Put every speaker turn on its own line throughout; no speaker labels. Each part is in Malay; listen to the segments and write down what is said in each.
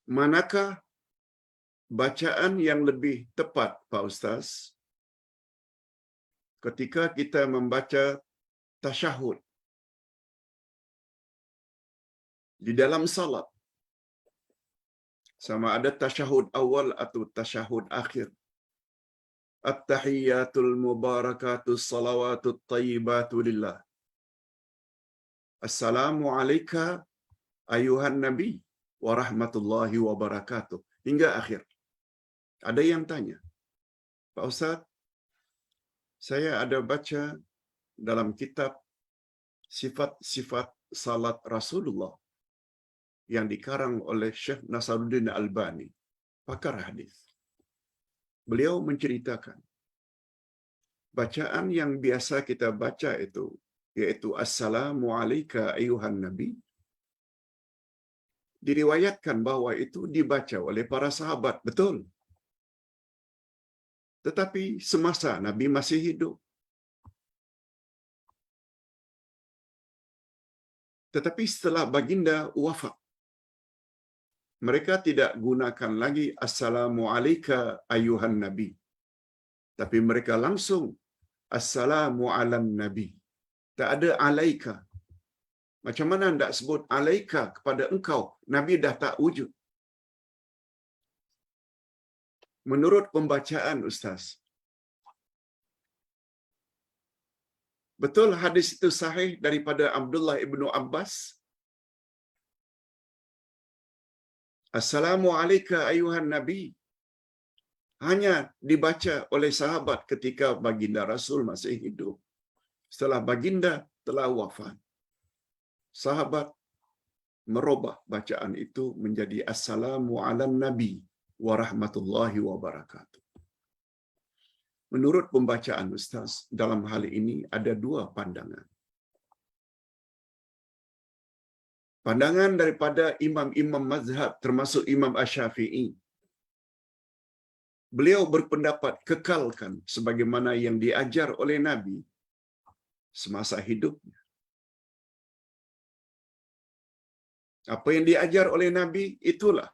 Manakah bacaan yang lebih tepat, Pak Ustaz, ketika kita membaca tasyahud di dalam salat, sama ada tasyahud awal atau tasyahud akhir? At-tahiyyatul mubarakatus salawatut tayyibatu lillah. Assalamu alayka ayuhan nabi wa rahmatullahi wa barakatuh. Hingga akhir. Ada yang tanya, Pak Ustaz, saya ada baca dalam kitab sifat-sifat salat Rasulullah yang dikarang oleh Syekh Nasaruddin Albani, pakar hadis. Beliau menceritakan, bacaan yang biasa kita baca itu, yaitu Assalamu alayka ayuhan nabi, diriwayatkan bahwa itu dibaca oleh para sahabat, betul. Tetapi semasa Nabi masih hidup. Tetapi setelah baginda wafat, mereka tidak gunakan lagi Assalamu alayka ayuhan nabi. Tapi mereka langsung Assalamu alan nabi. Tak ada alaika. Macam mana anda sebut alaika kepada engkau? Nabi dah tak wujud. Menurut pembacaan Ustaz, betul hadis itu sahih daripada Abdullah ibnu Abbas? Assalamu alayka ayuhan nabi hanya dibaca oleh sahabat ketika baginda Rasul masih hidup. Setelah baginda telah wafat, sahabat merubah bacaan itu menjadi Assalamu ala nabi wa rahmatullahi wa barakatuh. Menurut pembacaan Ustaz, dalam hal ini ada dua pandangan. Pandangan daripada imam-imam mazhab termasuk Imam Asy-Syafi'i. Beliau berpendapat kekalkan sebagaimana yang diajar oleh Nabi semasa hidupnya. Apa yang diajar oleh Nabi itulah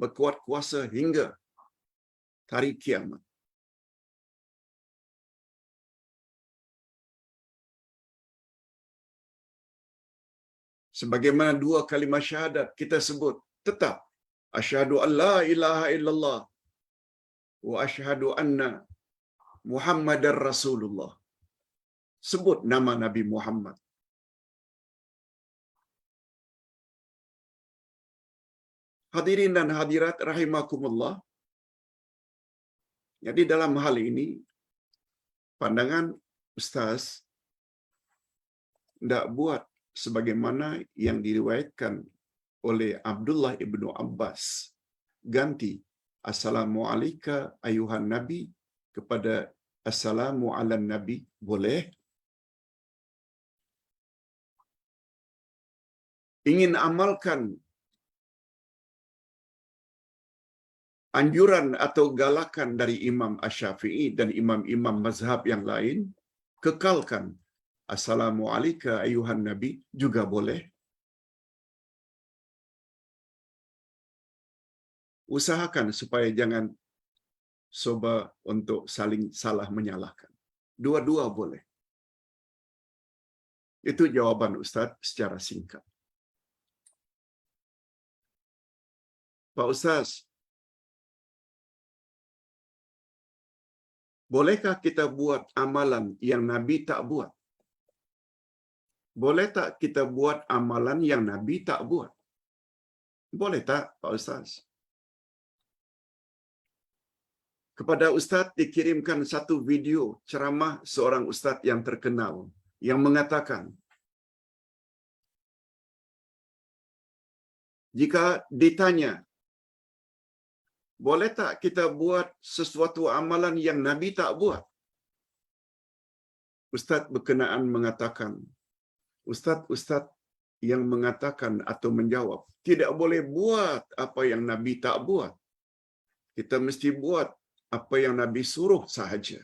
berkuat kuasa hingga hari kiamat. Sebagaimana dua kalimah syahadat kita sebut, tetap asyhadu an la ilaha illallah wa asyhadu anna Muhammadar Rasulullah. Sebut nama Nabi Muhammad. Hadirin dan hadirat rahimakumullah. Jadi dalam hal ini, pandangan Ustaz tidak buat sebagaimana yang diriwayatkan oleh Abdullah ibnu Abbas. Ganti Assalamu alayka ayuhan nabi kepada Assalamu ala nabi. Boleh. Ingin amalkan anjuran atau galakan dari Imam Asy-Syafi'i dan imam-imam mazhab yang lain, kekalkan Assalamu alayka ayuhan nabi juga boleh. Usahakan supaya jangan cuba untuk saling salah menyalahkan. Dua-dua boleh. Itu jawaban Ustaz secara singkat. Pak Ustaz, bolehkah kita buat amalan yang Nabi tak buat? Boleh tak kita buat amalan yang Nabi tak buat? Boleh tak, Pak Ustaz? Kepada Ustaz dikirimkan satu video ceramah seorang Ustaz yang terkenal yang mengatakan, jika ditanya, boleh tak kita buat sesuatu amalan yang Nabi tak buat? Ustaz berkenaan mengatakan, Ustaz-Ustaz yang mengatakan atau menjawab, tidak boleh buat apa yang Nabi tak buat. Kita mesti buat apa yang Nabi suruh sahaja.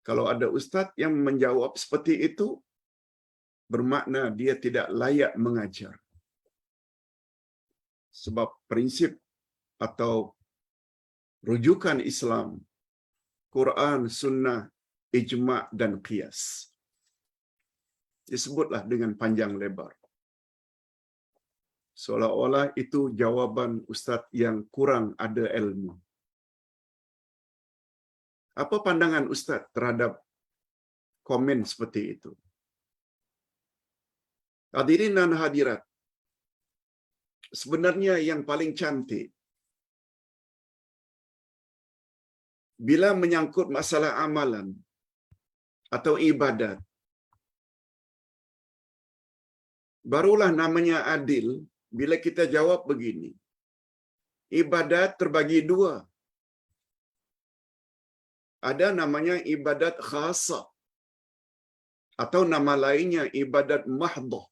Kalau ada Ustaz yang menjawab seperti itu, bermakna dia tidak layak mengajar. Sebab prinsip atau rujukan Islam, Quran, Sunnah, Ijma' dan Qiyas. Disebutlah dengan panjang lebar. Seolah-olah itu jawaban ustaz yang kurang ada ilmu. Apa pandangan ustaz terhadap komen seperti itu? Hadirin dan hadirat, sebenarnya yang paling cantik bila menyangkut masalah amalan atau ibadat, barulah namanya adil bila kita jawab begini. Ibadat terbagi dua. Ada namanya ibadat khasah atau nama lainnya ibadat mahdah.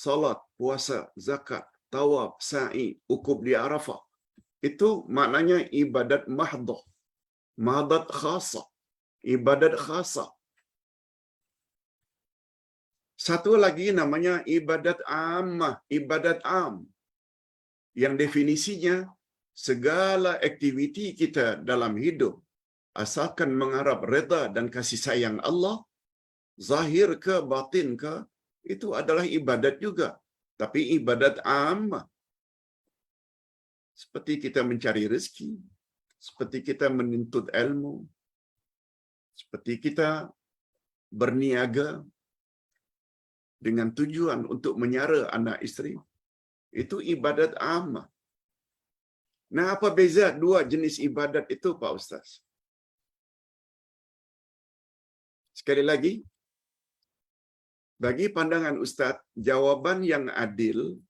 Salat, puasa, zakat, tawaf, sa'i, ukuf di Arafah. Itu maknanya ibadat mahdah. Mahdat khasah. Ibadat khasah. Satu lagi namanya ibadat ammah, ibadat am. Yang definisinya segala aktiviti kita dalam hidup asalkan mengharap redha dan kasih sayang Allah, zahir ke batin ke, itu adalah ibadat juga. Tapi ibadat ammah. Seperti kita mencari rezeki, seperti kita menuntut ilmu, seperti kita berniaga dengan tujuan untuk menyara anak isteri. Itu ibadat ammah. Nah, apa beza dua jenis ibadat itu, Pak Ustaz? Sekali lagi, bagi pandangan Ustaz, jawaban yang adil,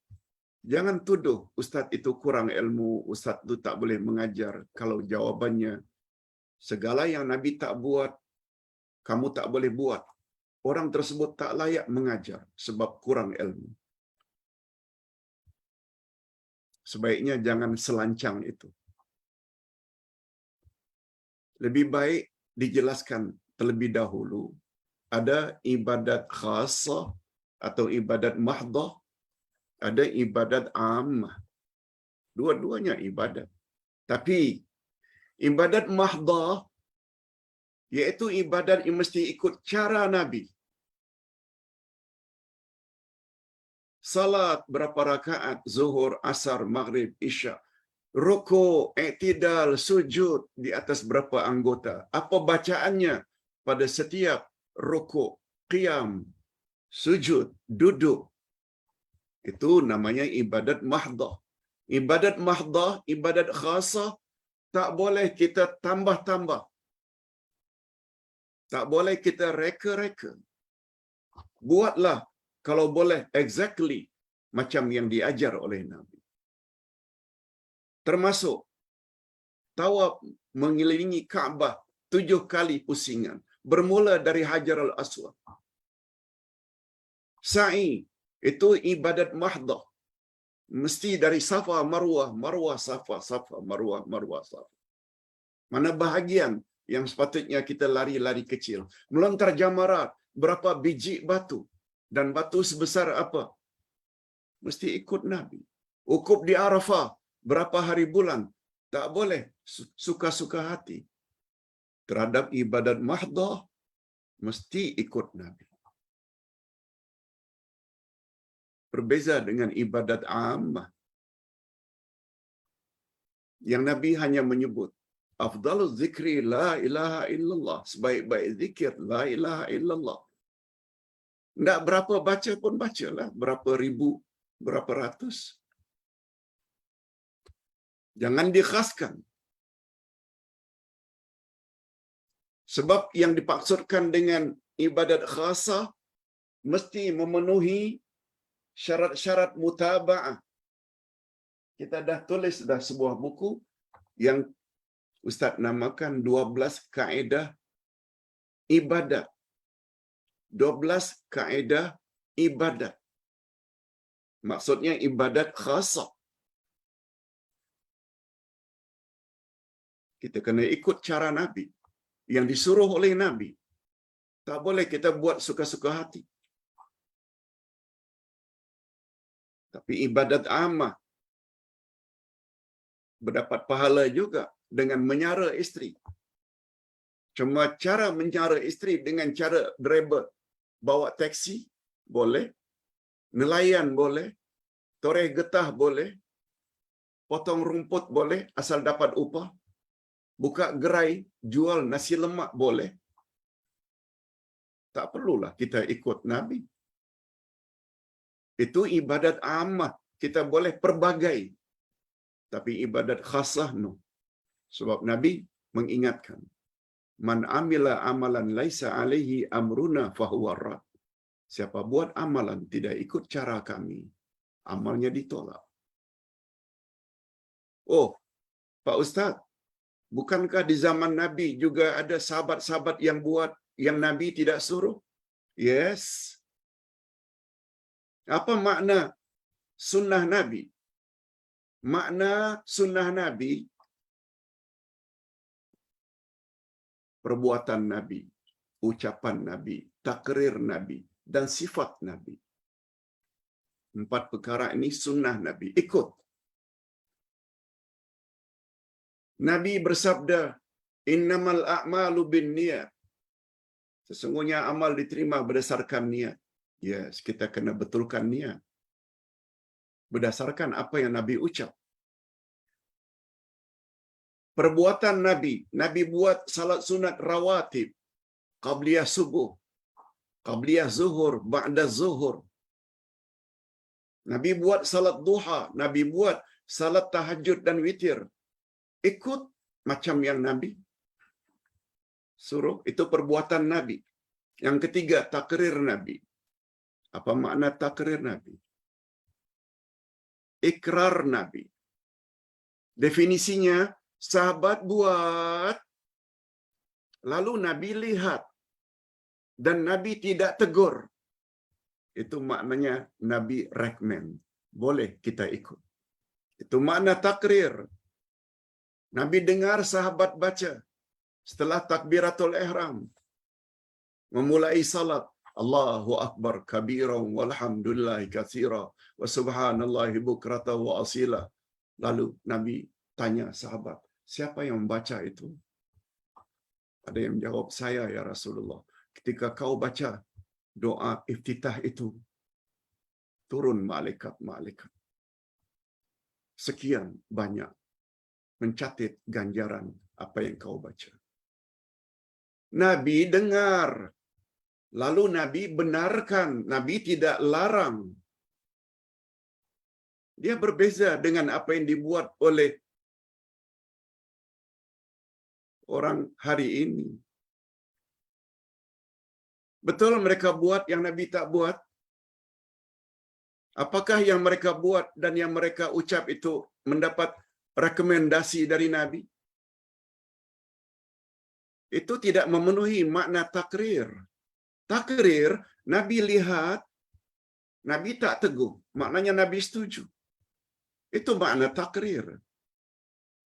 jangan tuduh Ustaz itu kurang ilmu, Ustaz itu tak boleh mengajar. Kalau jawabannya, segala yang Nabi tak buat, kamu tak boleh buat. Orang tersebut tak layak mengajar sebab kurang ilmu. Sebaiknya jangan selancang itu. Lebih baik dijelaskan terlebih dahulu. Ada ibadat khasah atau ibadat mahdah, ada ibadat ammah. Dua-duanya ibadat. Tapi ibadat mahdah iaitu ibadat yang mesti ikut cara Nabi. Salat berapa rakaat, zuhur, asar, maghrib, isya. Rukuk, i'tidal, sujud di atas berapa anggota. Apa bacaannya pada setiap rukuk, qiyam, sujud, duduk. Itu namanya ibadat mahdah. Ibadat mahdah, ibadat khasah, tak boleh kita tambah-tambah. Tak boleh kita reka-reka. Buatlah kalau boleh exactly macam yang diajar oleh Nabi. Termasuk tawaf mengelilingi Kaabah 7 kali pusingan. Bermula dari Hajar al-Aswad. Sa'i itu ibadat mahdah. Mesti dari Safa, Marwah, Marwah, Safa, Safa, Marwah, Marwah, Safa. Mana bahagian yang sepatutnya kita lari-lari kecil. Melontar jamarat, berapa biji batu. Dan batu sebesar apa? Mesti ikut Nabi. Ukuf di Arafah, berapa hari bulan. Tak boleh suka-suka hati. Terhadap ibadat mahdah, mesti ikut Nabi. Berbeza dengan ibadat ammah. Yang Nabi hanya menyebut, afdalul zikri la ilaha illallah. Sebaik-baik zikir la ilaha illallah. Tak berapa baca pun bacalah. Berapa ribu, berapa ratus. Jangan dikhaskan. Sebab yang dimaksudkan dengan ibadat khasah mesti memenuhi syarat-syarat mutaba'ah. Kita dah tulis dah sebuah buku yang Ustaz namakan 12 kaedah ibadat. 12 kaedah ibadat. Maksudnya ibadat khasah. Kita kena ikut cara Nabi yang disuruh oleh Nabi. Tak boleh kita buat suka-suka hati. Tapi ibadat ammah berdapat pahala juga dengan menyara isteri. Cuma cara menyara isteri dengan cara driver bawa taksi boleh, nelayan boleh, toreh getah boleh, potong rumput boleh asal dapat upah, buka gerai jual nasi lemak boleh. Tak perlulah kita ikut Nabi. Itu ibadat ammah, kita boleh perbagai. Tapi ibadat khasah no. Sebab Nabi mengingatkan, man amila amalan laisa alaihi amruna fahuwa rad. Siapa buat amalan tidak ikut cara kami, amalnya ditolak. Oh, Pak Ustaz, bukankah di zaman Nabi juga ada sahabat-sahabat yang buat yang Nabi tidak suruh? Yes. Apa makna sunnah Nabi? Makna sunnah Nabi, perbuatan Nabi, ucapan Nabi, takrir Nabi, dan sifat Nabi. 4 perkara ini sunnah Nabi. Ikut. Nabi bersabda, innamal a'malu binniyat. Sesungguhnya amal diterima berdasarkan niat. Yes, kita kena betulkan niat. Berdasarkan apa yang Nabi ucap. Perbuatan Nabi, Nabi buat salat sunat rawatib, qabliyah subuh, qabliyah zuhur, ba'da zuhur. Nabi buat salat duha, Nabi buat salat tahajud dan witir. Ikut macam yang Nabi suruh, itu perbuatan Nabi. Yang ketiga, takrir Nabi. Apa makna takrir Nabi? Ikrar Nabi. Definisinya, sahabat buat, lalu Nabi lihat, dan Nabi tidak tegur. Itu maknanya Nabi recommend. Boleh kita ikut. Itu makna takrir. Nabi dengar sahabat baca setelah takbiratul ihram, memulai salat, Allahu Akbar kabiran walhamdulillahi katsira wa subhanallahi bukrata wa asila. Lalu Nabi tanya sahabat, siapa yang membaca itu? Ada yang menjawab, saya ya Rasulullah. Ketika kau baca doa iftitah itu, turun malaikat-malaikat. Sekian banyak mencatat ganjaran apa yang kau baca. Nabi dengar, lalu Nabi benarkan, Nabi tidak larang. Dia berbeza dengan apa yang dibuat oleh orang hari ini. Betul mereka buat yang Nabi tak buat? Apakah yang mereka buat dan yang mereka ucap itu mendapat rekomendasi dari Nabi? Itu tidak memenuhi makna takrir. Takrir, Nabi lihat, Nabi tak teguh. Maknanya Nabi setuju. Itu makna takrir.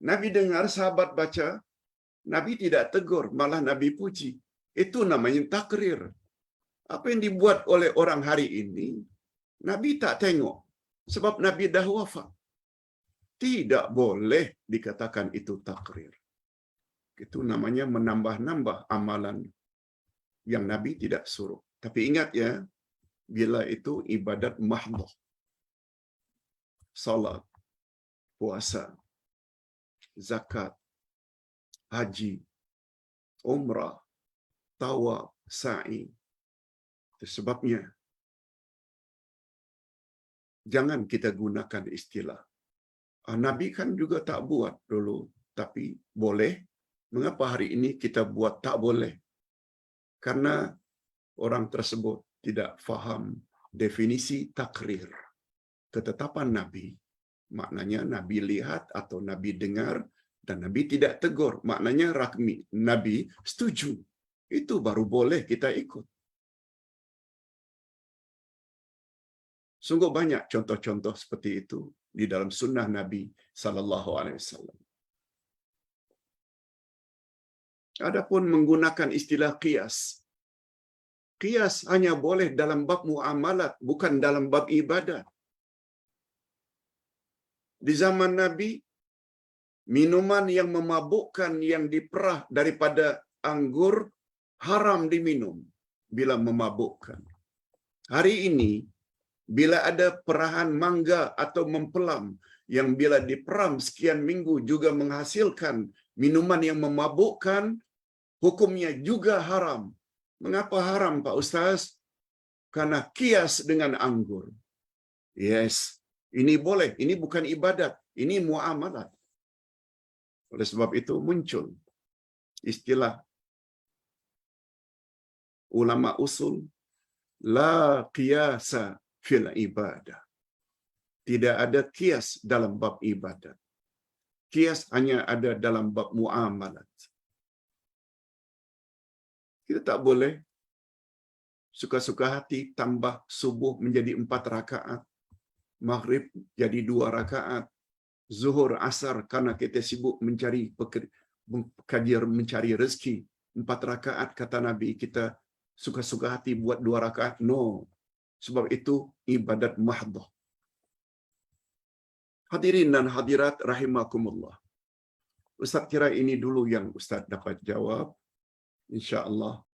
Nabi dengar sahabat baca, Nabi tidak tegur, malah Nabi puji. Itu namanya takrir. Apa yang dibuat oleh orang hari ini, Nabi tak tengok. Sebab Nabi dah wafat. Tidak boleh dikatakan itu takrir. Itu namanya menambah-nambah amalan yang Nabi tidak suruh. Tapi ingat ya, bila itu ibadat mahdhah. Salat, puasa, zakat, haji, umrah, tawaf, sa'i. Itu sebabnya jangan kita gunakan istilah Nabi kan juga tak buat dulu, tapi boleh. Mengapa hari ini kita buat tak boleh? Karena orang tersebut tidak faham definisi takrir. Ketetapan Nabi, maknanya Nabi lihat atau Nabi dengar dan Nabi tidak tegur. Maknanya rakmi, Nabi setuju. Itu baru boleh kita ikut. Sungguh banyak contoh-contoh seperti itu di dalam sunnah Nabi sallallahu alaihi wasallam. Adapun menggunakan istilah qiyas. Qiyas hanya boleh dalam bab muamalat, bukan dalam bab ibadah. Di zaman Nabi, minuman yang memabukkan yang diperah daripada anggur haram diminum bila memabukkan. Hari ini, bila ada perahan mangga atau mempelam yang bila diperam sekian minggu juga menghasilkan minuman yang memabukkan, hukumnya juga haram. Mengapa haram, Pak Ustaz? Karena kias dengan anggur. Yes, ini boleh. Ini bukan ibadat. Ini muamalat. Oleh sebab itu muncul istilah ulama usul, la qiyasa fil ibadah. Tidak ada kias dalam bab ibadat. Kias hanya ada dalam bab muamalat. Kita tak boleh suka-suka hati tambah subuh menjadi 4 rakaat, maghrib jadi 2 rakaat, zuhur asar karena kita sibuk mencari kajian mencari rezeki 4 rakaat kata Nabi, kita suka-suka hati buat 2 rakaat. No. Sebab itu ibadat mahdhah. Hadirin dan hadirat rahimakumullah. Ustaz kira ini dulu yang Ustaz dapat jawab. InsyaAllah